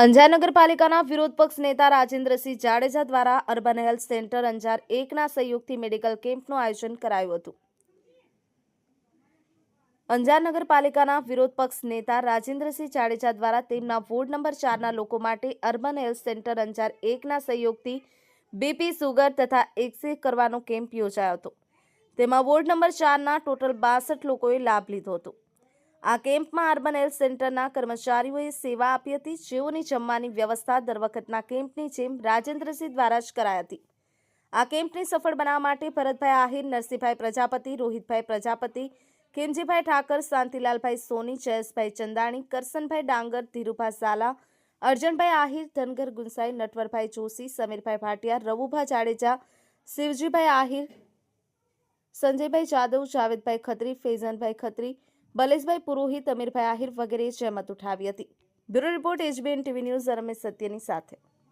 અંજાર નગરપાલિકાના વિરોધ પક્ષ નેતા રાજેન્દ્રસિંહ જાડેજા દ્વારા અર્બન હેલ્થ સેન્ટર અંજાર 1ના સહયોગથી મેડિકલ કેમ્પનું આયોજન કરાયું હતું। અંજાર નગરપાલિકાના વિરોધ પક્ષ નેતા રાજેન્દ્રસિંહ જાડેજા દ્વારા તેમના વોર્ડ નંબર 4ના લોકો માટે અર્બન હેલ્થ સેન્ટર અંજાર 1ના સહયોગથી બીપી, સુગર તથા એક્સ-રે કરવાનો કેમ્પ યોજાયો હતો। તેમાં વોર્ડ નંબર 4ના ટોટલ 62 લોકોએ લાભ લીધો હતો। આ કેમ્પમાં અર્બન હેલ્થ સેન્ટરના કર્મચારીઓએ સેવા આપી હતી, જેઓની જમવાની વ્યવસ્થા દર વખતના કેમ્પની જેમ રાજેન્દ્રસિંહ દ્વારા જ કરાઈ હતી। આ કેમ્પને સફળ બનાવવા માટે ભરતભાઈ આહિર, નરસિંહભાઈ પ્રજાપતિ, રોહિતભાઈ પ્રજાપતિ, ખીમજીભાઈ ઠાકર, શાંતિલાલભાઈ સોની, જયેશભાઈ ચંદાણી, કરસનભાઈ ડાંગર, ધીરુભા ઝાલા, અર્જનભાઈ આહિર, ધનગર ગુંસાઈ, નટવરભાઈ જોશી, સમીરભાઈ ભાટિયા, રવુભા જાડેજા, શિવજીભાઈ આહિર, સંજયભાઈ જાદવ, જાવેદભાઈ ખત્રી, ફૈઝનભાઈ ખત્રી, બલેશભાઈ પુરોહિત, અમીરભાઈ આહિર વગેરે જહેમત ઉઠાવી હતી। Bureau report, HBN TV news, Ramesh સત્યની સાથે।